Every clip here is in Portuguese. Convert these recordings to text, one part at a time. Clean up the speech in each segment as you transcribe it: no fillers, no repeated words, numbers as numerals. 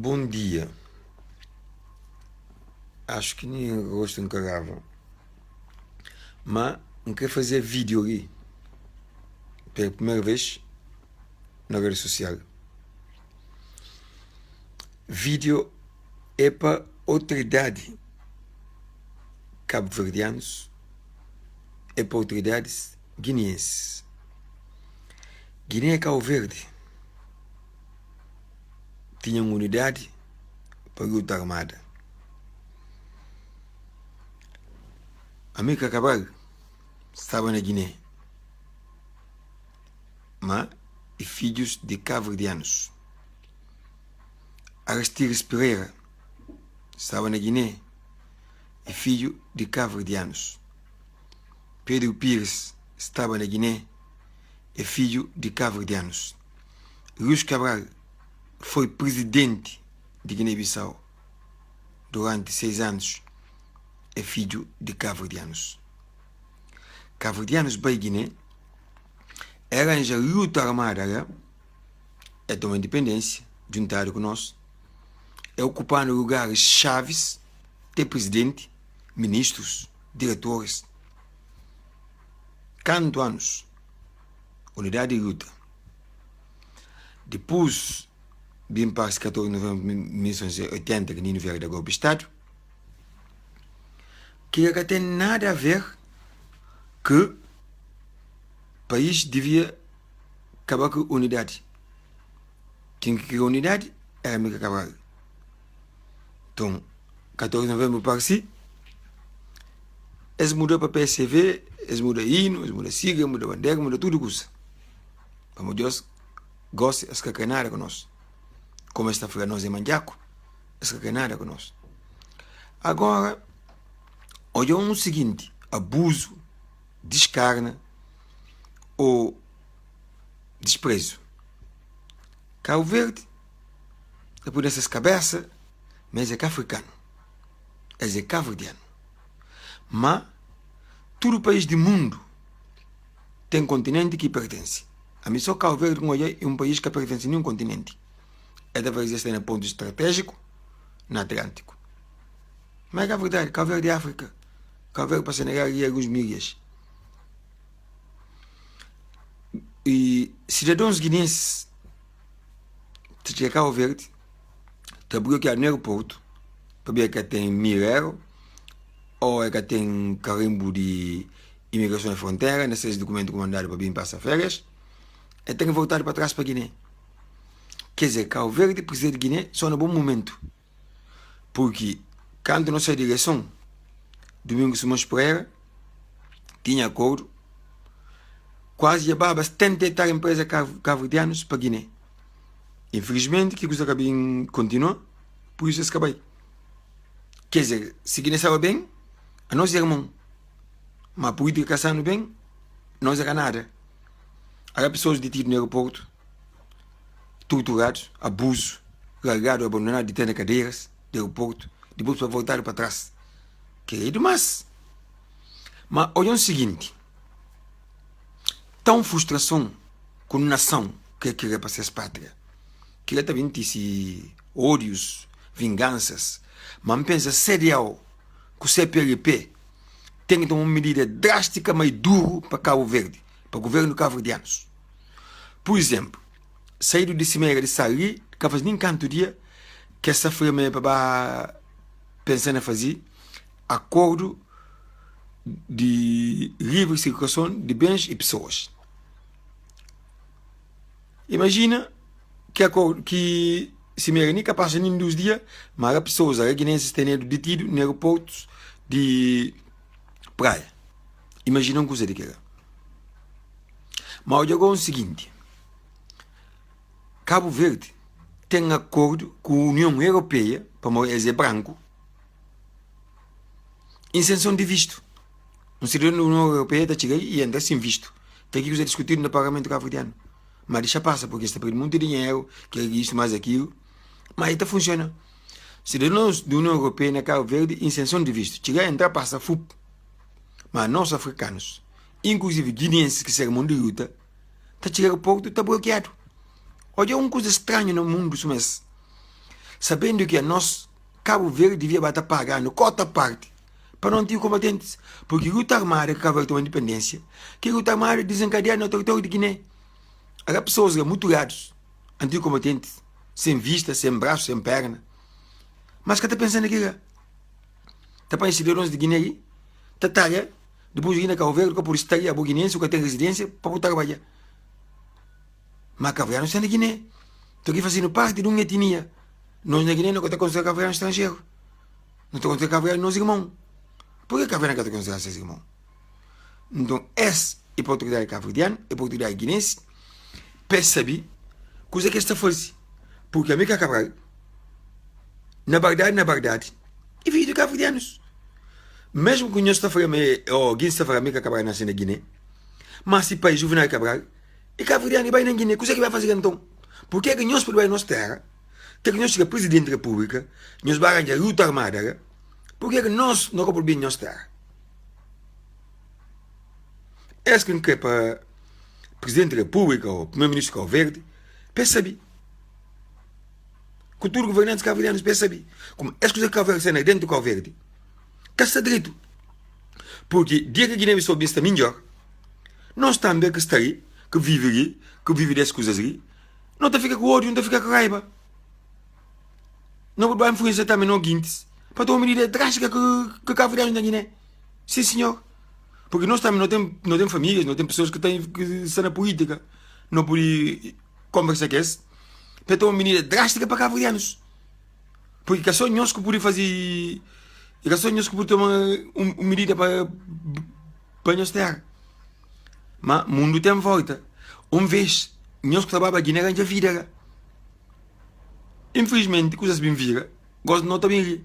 Bom dia. Acho que nem rosto encarava. Mas não quero fazer vídeo ali. Pela primeira vez na rede social. Vídeo é para autoridade. Cabo-verdianos é para autoridades guineenses. Guiné e Cabo Verde tinham unidade para luta armada. Amílcar Cabral estava na Guiné, mas e filhos de cabo-verdianos. Aristides Pereira estava na Guiné e filho de cabo-verdianos. Pedro Pires estava na Guiné e filho de cabo-verdianos. Luís Cabral foi presidente de Guiné-Bissau durante 6 anos e filho de cabo-verdianos. Cabo-verdianos para a Guiné arranja luta armada é tomar independência, juntado com nós, é ocupando lugares chaves, ter presidente, ministros, diretores. Canto anos, unidade de luta. Depois, bem para 14 de novembro de 1980, que nem no da golpe de Estado, que não tem nada a ver que o país devia acabar com a unidade. Quem criou a unidade era Amílcar Cabral. Então, 14 de novembro para si, eles mudam para PSV, eles mudam hino, eles mudam sigla, mudam bandeira, mudam tudo coisa. Vamos Deus, goste, eles não querem nada com nós. Como esta foi nós em Manjaco, eles não querem nada com nós. Agora, olha o seguinte, abuso, descarna ou desprezo. Cabo Verde, depois dessas cabeças, mas é africano, é cabo-verdiano. Mas todo o país do mundo tem continente que pertence. A mim só Cabo Verde é um país que pertence a nenhum continente. É deve existir no ponto estratégico, no Atlântico. Mas é a verdade, Cabo Verde é África. Cabo Verde para Senegal e alguns milhas. E cidadãos guineenses de Cabo Verde trabalham aqui no aeroporto para ver que tem mireiro ou é que tem carimbo de imigração e fronteira, nesses documentos comandados para vir passar férias, e tem que voltar para trás para a Guiné. Quer dizer, Cabo Verde precisa de Guiné só no bom momento. Porque quando nossa direção, Domingos Simões Pereira, tinha acordo, quase levava 70 hectares de empresas cabo-verdianas para a Guiné. Infelizmente, que coisa acabei continuar, por isso acabei. Quer dizer, se Guiné estava bem, a nós é irmão. Mas a política estando bem, nós era nada. Há pessoas detidas no aeroporto, torturados, abuso, largados, abandonados, de ter nas cadeiras do aeroporto, depois para voltar para trás. Que é demais. Mas olha o seguinte, tão frustração com a nação que queria para ser pátria, que também disse ódios, vinganças, mas pensa serial que o CPLP tem que tomar uma medida drástica, mas dura para Cabo Verde, para o governo cabo-verdianos. Por exemplo, saído de Cimeira de Sali, que faz nem canto dia, que essa foi para pensar em fazer acordo de livre circulação de bens e pessoas. Imagina que Cimeira nem capaz de nem 2 dias, mas as pessoas guineenses têm detido em aeroportos de praia. Imagina uma coisa de que era. Mas olha agora o seguinte, Cabo Verde tem acordo com a União Europeia, para morrer branco, isenção de visto. Um cidadão da União Europeia está chegando e entra sem visto. Tem que discutir no Parlamento cabo-verdiano. Mas deixa passar, porque está perdendo muito dinheiro, que é isto mais aquilo. Mas ainda funciona. Cidadãos da União Europeia na Cabo Verde, isenção de visto. Chega a entrar, passa FUP. Mas nós africanos, inclusive guineenses que serão de luta, está chegando ao porto e está bloqueado. Olha uma coisa estranha no mundo, mas sabendo que nós, Cabo Verde, devia bater pagando cota parte para não ter combatentes. Porque a luta armada que Cabo Verde tem uma independência, que a luta armada desencadear no território de Guiné. Há pessoas mutiladas, anticombatentes, sem vista, sem braço, sem perna. Mas que está pensando aqui? Está para os cidadãos de Guiné aí? Está depois de Guiné Cabo Verde, que por estar aí a guinense, que tem residência, para botar trabalhar. Mas Cabo Verde não está na Guiné. Estou aqui fazendo parte de uma etnia. Nós na Guiné não estamos considerando Cabo Verde estrangeiro. Não estamos considerando Cabo Verde nossos irmãos. Por que Cabo Verde não está considerando seus irmãos? Então, essa é a oportunidade cabo-verdiana, é a oportunidade guinense, para saber coisa que está fazendo. Porque a Mica Cabral, na verdade, é filho de cabo-verdianos. Mesmo que nós está falando, ou Guiné está falando, Mica Cabral nasce na Guiné, mas se país Juvenal Cabral, e cabo-verdiano e vai na Guiné, coisa que vai fazer então? Porque é que nós podemos ir na nossa terra, que nós chega presidente da República, nós vamos arranjar luta armada, porque é que nós não podemos ir na nossa terra? É isso que não quer para presidente da República ou primeiro-ministro Cabo Verde, percebe? Cultura governantes cabo-verdianos, percebe? Como essa coisa que Cabo Verde está dentro do Cabo Verde, está direito. Porque, dia que a Guiné-Bissau está melhor, nós também que está aí, que vive dessas coisas aí, não está a ficar com ódio, não está a ficar com raiva. Não vai influenciar também no Guintes, para ter uma medida drástica que Cabo-Verdianos na Guiné. Sim, senhor. Porque nós também não temos famílias, não temos pessoas que estão na política, não podem conversar com esse, para ter uma medida drástica para Cabo-Verdianos. Porque é só nós que podem fazer, é só nós que podem ter uma medida para nós ter. Mas o mundo tem volta. Uma vez, nós que trabalhamos aqui, ganhamos a vida. Infelizmente, coisas bem viram, gosto de não também.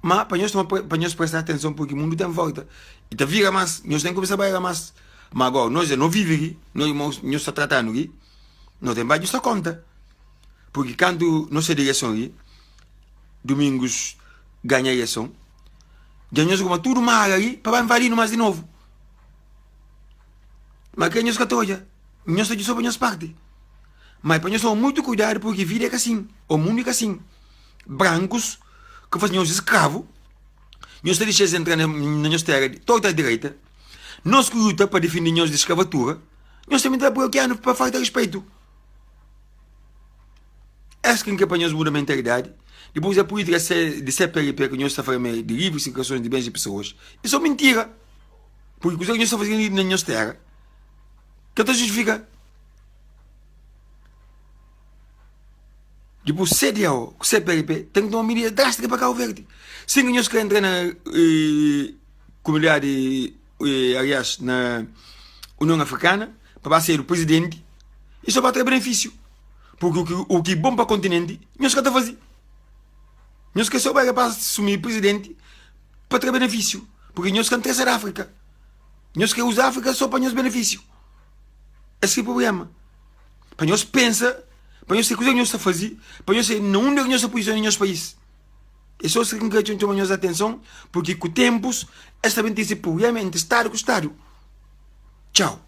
Mas para nós prestar atenção, porque o mundo tem volta. E está vira mais, nós temos que começar a trabalhar mais. Mas agora, nós não vivemos aqui, nós estamos tratando aqui, não temos mais essa conta. Porque quando nós temos eleição aqui, domingos ganha a eleição, já nós vamos tudo mal aí, para invadir mais de novo. Mas quem nós católica, nós estamos só para nossa parte. Mas para nós tomar muito cuidado, porque a vida é assim, o mundo é assim. Brancos, que fazem nós escravos, nós deixamos entrar na nossa terra, toda a direita, nós que luta para defender nós de escravatura, nós também estamos bloqueando para falta de respeito. Essa que é para nós muda a mentalidade. Depois a política de CPLP, que nós estamos falando de livre circulação de bens e pessoas, isso é mentira. Porque o que nós estamos fazendo na nossa terra, que até justifica. Depois, CDAO, CPLP, tem que tomar uma medida drástica para Cabo Verde. Se nós queremos entrar na comunidade, aliás, na União Africana, para ser o presidente, isso vai ter benefício. Porque o que é bom para o continente, nós queremos fazer. Nós queremos para assumir presidente para ter benefício. Porque nós queremos trazer a África. Nós queremos usar a África só para nosso benefício. Esse é o problema. Para nós pensar, para nós ter coisa que nós estamos a fazer, para nós ter não onde nós posicionamos em nosso país. É só isso que nós temos que tomar atenção, porque com tempos, esta tem esse problema entre Estado e Estado. Tchau.